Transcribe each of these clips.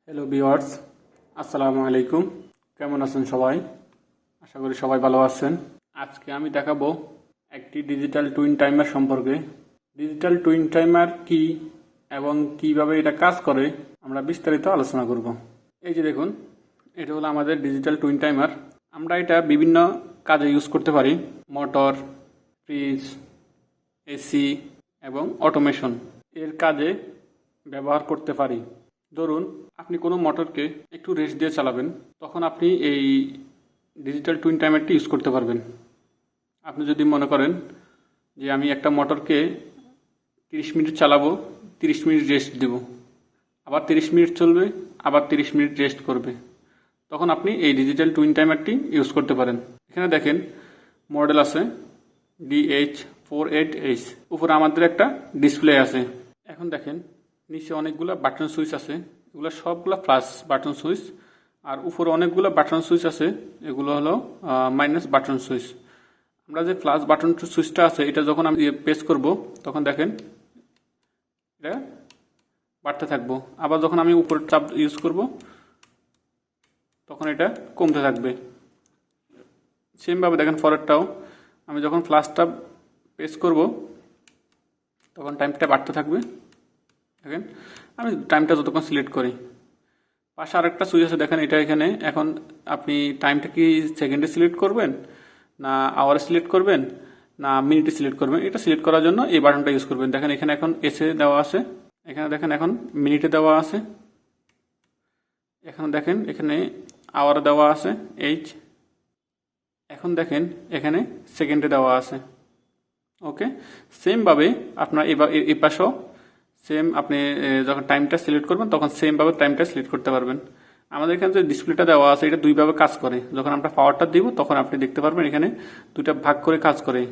Hello viewers, আসসালামু আলাইকুম। কেমন আছেন সবাই? আশা করি সবাই ভালো আছেন। আজকে আমি দেখাবো একটি ডিজিটাল টুইন টাইমার সম্পর্কে। ডিজিটাল টুইন টাইমার কি এবং কিভাবে এটা কাজ করে আমরা বিস্তারিত আলোচনা করব। এই যে দেখুন, এটা হলো আমাদের ডিজিটাল টুইন টাইমার। আমরা এটা বিভিন্ন কাজে ইউজ করতে পারি। মোটর, ফ্রিজ, এসি এবং অটোমেশন এর কাজে ব্যবহার করতে পারি। ধরুন আপনি কোনো মোটরকে একটু রেস্ট দিয়ে চালাবেন, তখন আপনি এই ডিজিটাল টুইন টাইমারটি ইউজ করতে পারবেন। আপনি যদি মনে করেন যে আমি একটা মোটরকে 30 মিনিট চালাবো, 30 মিনিট রেস্ট দেব, আবার 30 মিনিট চলবে, আবার 30 মিনিট রেস্ট করবে, তখন আপনি এই ডিজিটাল টুইন টাইমারটি ইউজ করতে পারেন। এখানে দেখেন মডেল আছে DH48H। উপরে আমাদের একটা ডিসপ্লে আছে। এখন দেখেন নিচে অনেকগুলো বাটন সুইচ আছে, এগুলো সবগুলো প্লাস বাটন সুইচ, আর উপরে অনেকগুলো বাটন সুইচ আছে, এগুলো হলো মাইনাস বাটন সুইচ। আমরা যে প্লাস বাটন সুইচটা আছে, এটা যখন আমি প্রেস করব তখন দেখেন এটা বাড়তে থাকবো, আবার যখন আমি উপরের চাপ ইউজ করব তখন এটা কমতে থাকবে। সেমভাবে দেখেন পরেরটাও, আমি যখন প্লাসটা প্রেস করব তখন টাইমটা বাড়তে থাকবে। দেখেন আমি টাইমটা যতক্ষণ সিলেক্ট করি, পাশে আরেকটা সুইচ আছে দেখেন, এটা এখানে এখন আপনি টাইমটা কি সেকেন্ডে সিলেক্ট করবেন, না আওয়ারে সিলেক্ট করবেন, না মিনিটে সিলেক্ট করবেন, এটা সিলেক্ট করার জন্য এই বাটনটা ইউজ করবেন। দেখেন এখানে এখন এসে দেওয়া আছে, এখানে দেখেন এখন মিনিটে দেওয়া আছে, এখন দেখেন এখানে আওয়ারে দেওয়া আছে এইচ, এখন দেখেন এখানে সেকেন্ডে দেওয়া আছে। ওকে, সেমভাবে আপনার এই পাশেও সেম, আপনি যখন টাইমটা সিলেক্ট করবেন তখন সেমভাবে টাইমটা সিলেক্ট করতে পারবেন। আমাদের এখানে যে ডিসপ্লেটা দেওয়া আছে এটা দুইভাবে কাজ করে। যখন আমরা পাওয়ারটা দিব তখন আপনি দেখতে পারবেন এখানে দুইটা ভাগ করে কাজ করে।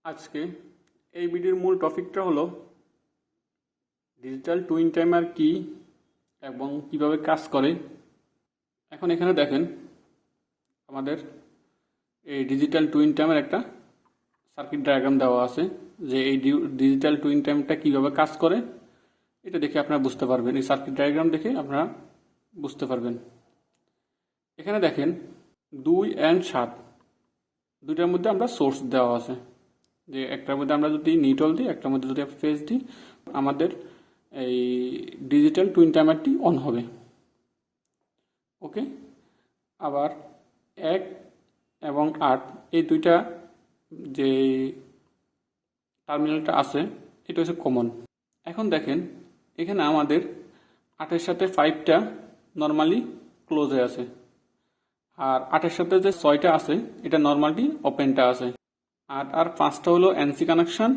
আজকে এই ভিডিওর মূল টপিকটা হলো ডিজিটাল টুইন টাইমার কি এবং কিভাবে কাজ করে। এখন এখানে দেখেন আমাদের এই ডিজিটাল টুইন টাইমার একটা সার্কিট ডায়াগ্রাম দেওয়া আছে, যে এই ডিজিটাল টুইন টাইমটা কীভাবে কাজ করে এটা দেখে আপনারা বুঝতে পারবেন। এই সার্কিট ডায়াগ্রাম দেখে আপনারা বুঝতে পারবেন। এখানে দেখেন 2 এবং 7 দুইটার মধ্যে আমরা সোর্স দেওয়া আছে, যে একটার মধ্যে আমরা যদি নিউট্রাল দিই, একটার মধ্যে যদি ফেজ দিই, আমাদের এই ডিজিটাল টুইন টাইমারটি অন হবে। ওকে, আবার 1 এবং 8 এই দুইটা যে টার্মিনালটা আছে এটা হচ্ছে কমন। এখন দেখেন এখানে আমাদের 8-এর সাথে 5টা নর্মালি ক্লোজ হয়ে আছে, আর 8-এর সাথে যে 6টা আছে এটা নর্মালি ওপেনটা আছে। 8 আর 5টা হলো এনসি কানেকশন,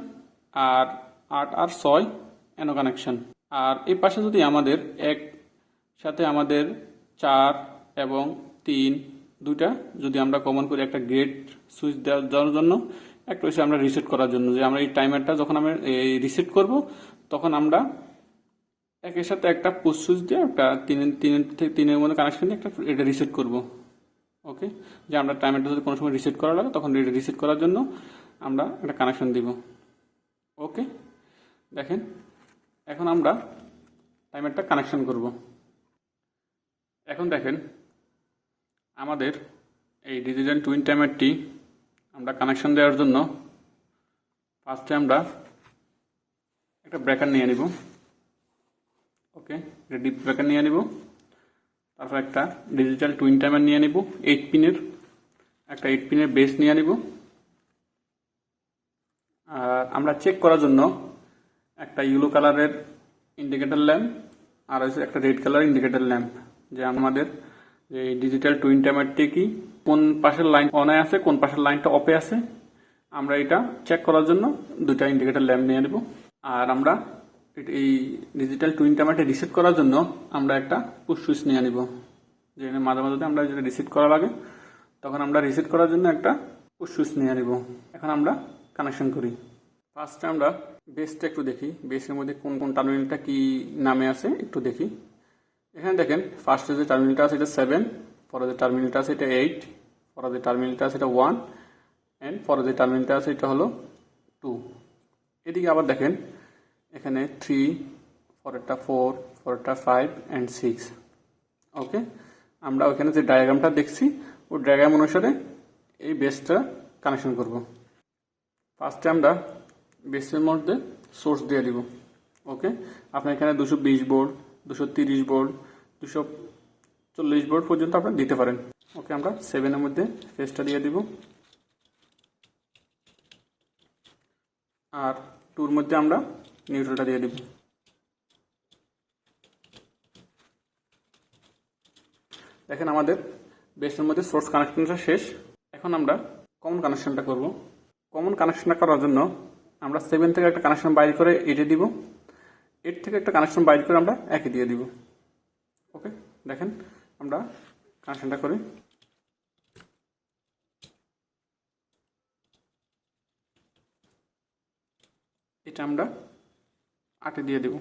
আর 8 আর 6 এনও কানেকশন। আর এই পাশে যদি আমাদের এক সাথে আমাদের 4 এবং 3 দুইটা যদি আমরা কমন করি, একটা গেট সুইচ দেওয়ার জন্য, একটা হচ্ছে আমরা রিসেট করার জন্য, যে আমরা এই টাইমারটা যখন আমরা রিসেট করব তখন আমরা একের সাথে একটা পুশ সুইচ দিয়ে একটা তিনের মধ্যে কানেকশন দিয়ে একটা এটা রিসেট করব। ওকে, যে আমরা টাইমারটা যদি কোনো সময় রিসেট করা লাগে তখন এটা রিসেট করার জন্য আমরা একটা কানেকশন দিব। ওকে, দেখেন এখন আমরা টাইমারটা কানেকশন করব। এখন দেখেন আমাদের এই ডিজিটাল টুইন টাইমারটি আমরা কানেকশন দেওয়ার জন্য ফার্স্টে আমরা একটা ব্রেকার নিয়ে নিব। ওকে, ডিপ ব্রেকার নিয়ে নিব, তারপর একটা ডিজিটাল টুইন টাইমার নিয়ে নিব 8 পিনের, একটা 8 পিনের বেস নিয়ে নিব। আর আমরা চেক করার জন্য একটা ইয়েলো কালারের ইন্ডিকেটর ল্যাম্প আর হচ্ছে একটা রেড কালার ইন্ডিকেটর ল্যাম্প, যে আমাদের যে ডিজিটাল টুইন টাইমারটি কি কোন পাশের লাইন অনে আছে, কোন পাশের লাইনটা অফে আছে, আমরা এটা চেক করার জন্য দুইটা ইন্ডিকেটর ল্যাম্প নিয়ে নেব। আর আমরা এই ডিজিটাল টুইন টাইমারটা রিসেট করার জন্য আমরা একটা পুশ সুইচ নিয়ে নিব, যে মাঝে মাঝে আমরা যেটা রিসেট করা লাগে তখন আমরা রিসেট করার জন্য একটা পুশ সুইচ নিয়ে নিব। এখন আমরা কানেকশন করি। ফার্স্টে আমরা বেসটা একটু দেখি, বেসের মধ্যে কোন কোন টার্মিনালটা কি নামে আছে একটু দেখি। এখানে দেখেন ফার্স্টে যে টার্মিনালটা আছে এটা 7, পরে যে টার্মিনালটা আছে এটা 8, পরে যে টার্মিনালটা আছে এটা 1, অ্যান্ড পরে যে টার্মিনালটা আছে এটা হলো 2। এদিকে আবার দেখেন এখানে 3, পরেরটা 4, পরেরটা 5 অ্যান্ড 6। ওকে, আমরা ওখানে যে ডায়াগ্রামটা দেখছি ওই ডায়াগ্রাম অনুসারে এই বেসটা কানেকশন করব। ফার্স্টে আমরা বেসের মধ্যে সোর্স দিয়ে দিব। ওকে, আপনার এখানে 220 ভোল্ট, 230 ভোল্ট, 240 ভোল্ট পর্যন্ত আপনারা দিতে পারেন। ওকে, আমরা 7-এর মধ্যে ফেসটা দিয়ে দিব, আর 2-র মধ্যে আমরা নিউট্রালটা দিয়ে দিব। দেখেন আমাদের বেসের মধ্যে সোর্স কানেকশনটা শেষ। এখন আমরা কমন কানেকশনটা করব। কমন কানেকশনটা করার জন্য আমরা 7 থেকে একটা কানেকশন বাইর করে 8-এ দিব, 8 থেকে একটা কানেকশন বাইর করে আমরা 1-এ দিয়ে দিব। ওকে, দেখেন আমরা কানেকশনটা করি। এটা আমরা 8-এ দিয়ে দিব।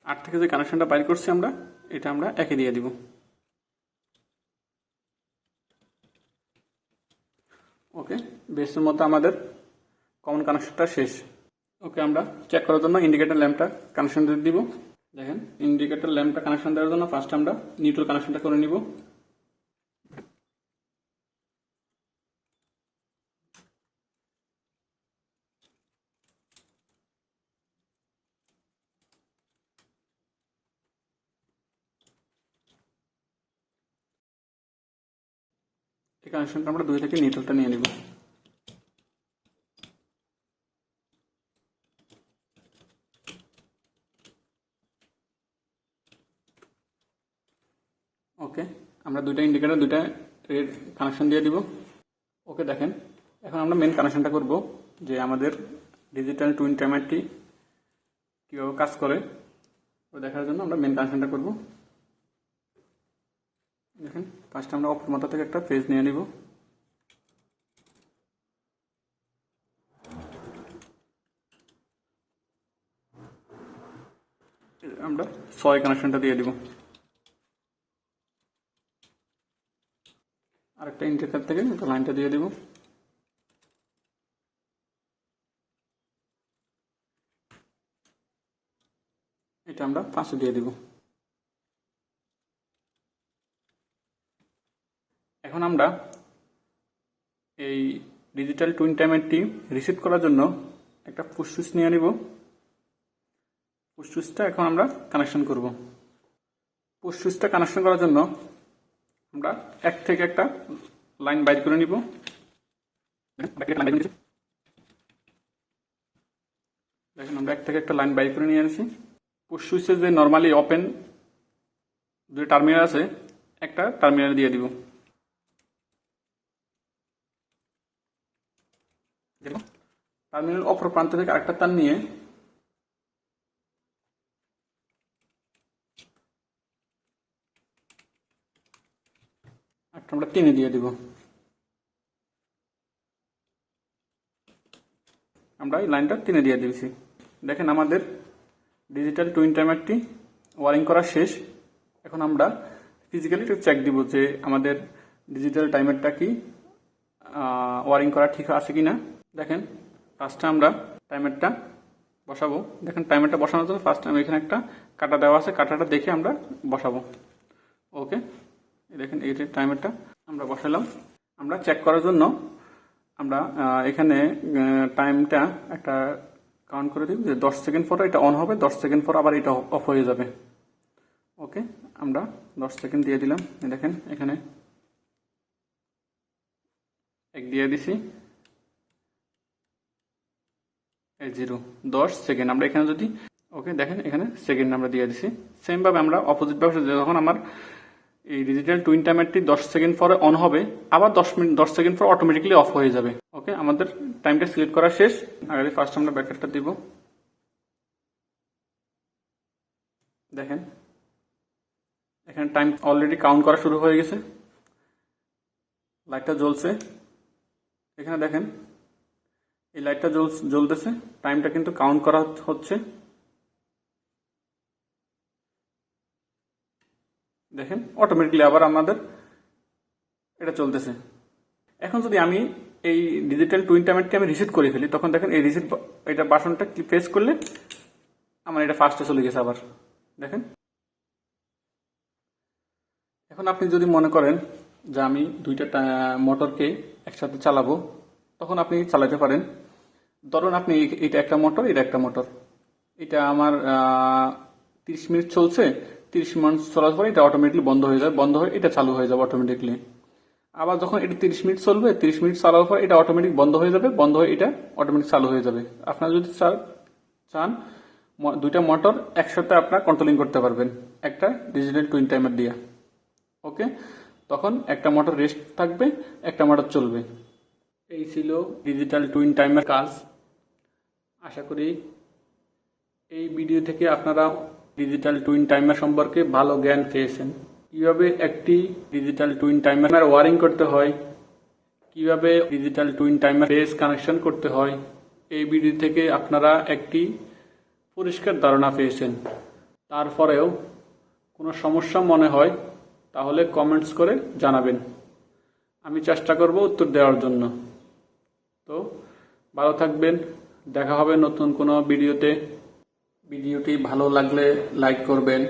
আট থেকে যে কানেকশনটা বাইর করছি আমরা, এটা আমরা 1-এ দিয়ে দিব। ওকে, বেসের মধ্যে আমাদের কমন কানেকশনটা শেষ। ওকে, আমরা চেক করার জন্য ইন্ডিকেটর ল্যাম্পটা কানেকশন দিয়ে দিব। দেখেন ইন্ডিকেটর ল্যাম্পটা কানেকশন দেওয়ার জন্য ফার্স্ট আমরা নিউট্রাল কানেকশনটা করে নিব। এই কানেকশনটা আমরা 2 থেকে নিউট্রালটা নিয়ে নিব। ওকে, আমরা দুইটা ইন্ডিকেটর দুইটা রেড কানেকশন দিয়ে দিব। ওকে, দেখেন এখন আমরা মেন কানেকশনটা করব, যে আমাদের ডিজিটাল টুইন টাইমারটি কীভাবে কাজ করে ও দেখার জন্য আমরা মেন কানেকশনটা করব। দেখেন ফার্স্ট আমরা অপর মাথা থেকে একটা পেজ নিয়ে নিব। আমরা 6 কানেকশনটা দিয়ে দিব। আরেকটা ইন্ডিকেটর থেকে একটা লাইনটা দিয়ে দিব। এটা আমরা 5-এ দিয়ে দিব। এখন আমরা এই ডিজিটাল টুইন টাইমারটি রিসেট করার জন্য একটা পুশ সুইচ নিয়ে নিব। পুশ সুইচটা এখন আমরা কানেকশন করব। পুশ সুইচটা কানেকশন করার জন্য আমরা 1 থেকে একটা লাইন বাইর করে নিব। দেখেন আমরা 1 থেকে একটা লাইন বাইর করে নিয়ে আসি। পুশ সুইচের যে নর্মালি ওপেন দুই টার্মিনাল আছে, একটা টার্মিনাল দিয়ে দিব। টার্মিনাল অপর প্রান্ত থেকে আরেকটা তার নিয়ে একটা আমরা 3-এ দিয়ে দিব। আমরা এই লাইনটা 3-এ দিয়ে দিয়েছি। দেখেন আমাদের ডিজিটাল টুইন টাইমারটি ওয়ারিং করা শেষ। এখন আমরা ফিজিক্যালি একটু চেক দিব যে আমাদের ডিজিটাল টাইমারটা কি ওয়ারিং করা ঠিক আছে কি না। দেখেন ফার্স্টে আমরা টাইমারটা বসাবো। দেখেন টাইমারটা বসানোর জন্য ফার্স্ট আমি এখানে একটা কাটা দেওয়া আছে, কাটাটা দেখে আমরা বসাবো। ওকে, দেখেন এই টাইমারটা আমরা বসালাম। আমরা চেক করার জন্য আমরা এখানে টাইমটা একটা কাউন্ট করে দিই যে 10 সেকেন্ড পরে এটা অন হবে, 10 সেকেন্ড পর আবার এটা অফ হয়ে যাবে। ওকে, আমরা 10 সেকেন্ড দিয়ে দিলাম। দেখেন এখানে 1 দিয়ে দিছি, 0 10 সেকেন্ড আমরা এখানে যদি ওকে দেখেন এখানে সেকেন্ড আমরা দিয়ে দিছি। সেম ভাবে আমরা অপোজিট ভাবে যখন আমার এই ডিজিটাল টুইন টাইমারটি 10 সেকেন্ড পরে অন হবে, আবার 10 সেকেন্ড পর অটোমেটিক্যালি অফ হয়ে যাবে। ওকে, আমাদের টাইমটা সিলেক্ট করা শেষ। আগে ফার্স্ট আমরা ব্যাকেটটা দিব। দেখেন এখানে টাইম অলরেডি কাউন্ট করা শুরু হয়ে গেছে, লাইটটা জ্বলছে। এখানে দেখেন এই লাইটটা জ্বলতেছে, টাইমটা কিন্তু কাউন্ট করা হচ্ছে। দেখেন অটোমেটিক্যালি আবার আমাদের এটা চলতেছে। এখন যদি আমি এই ডিজিটাল টুইন টাইমারটি আমি রিসেট করে ফেলি, তখন দেখেন এই রিসেট এটা বাটনটা প্রেস করলে আমার এটা ফার্স্টে চলে গেছে আবার দেখেন। এখন আপনি যদি মনে করেন যে আমি দুইটা মোটরকে একসাথে চালাবো, তখন আপনি চালাতে পারেন। ধরুন আপনি এটা একটা মোটর, এটা একটা মোটর, এটা আমার 30 মিনিট চলছে, 30 মিনিট চলার পরে এটা অটোমেটিকলি বন্ধ হয়ে যাবে, বন্ধ হয়ে এটা চালু হয়ে যাবে অটোমেটিকলি। আবার যখন এটা 30 মিনিট চলবে, 30 মিনিট চালার পর এটা অটোমেটিক বন্ধ হয়ে যাবে, বন্ধ হয়ে এটা অটোমেটিক চালু হয়ে যাবে। আপনারা যদি চান দুইটা মোটর একসাথে আপনারা কন্ট্রোলিং করতে পারবেন একটা ডিজিটাল টুইন টাইমার দিয়ে। ওকে, তখন একটা মোটর রেস্ট থাকবে, একটা মোটর চলবে। এই ছিল ডিজিটাল টুইন টাইমার কাজ। আশা করি এই ভিডিও থেকে আপনারা ডিজিটাল টুইন টাইমার সম্পর্কে ভালো জ্ঞান পেয়েছেন। কিভাবে একটি ডিজিটাল টুইন টাইমার ওয়ারিং করতে হয়, কিভাবে digital twin timer base connection করতে হয়, এই ভিডিও থেকে আপনারা একটি পরিষ্কার ধারণা পেয়েছেন। তারপরেও কোনো সমস্যা মনে হয় তাহলে কমেন্টস করে জানাবেন, আমি চেষ্টা করব উত্তর দেওয়ার জন্য। তো ভালো থাকবেন, দেখা হবে নতুন কোনো ভিডিওতে। ভিডিওটি ভালো লাগলে লাইক করবেন।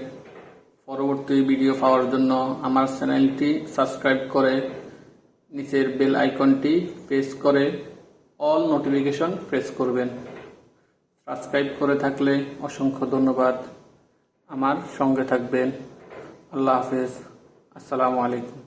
পরবর্তী ভিডিও পাওয়ার জন্য আমার চ্যানেলটি সাবস্ক্রাইব করে নিচের বেল আইকনটি প্রেস করে অল নোটিফিকেশন প্রেস করবেন। সাবস্ক্রাইব করে থাকলে অসংখ্য ধন্যবাদ। আমার সঙ্গে থাকবেন। আল্লাহ হাফেজ। আসসালামু আলাইকুম।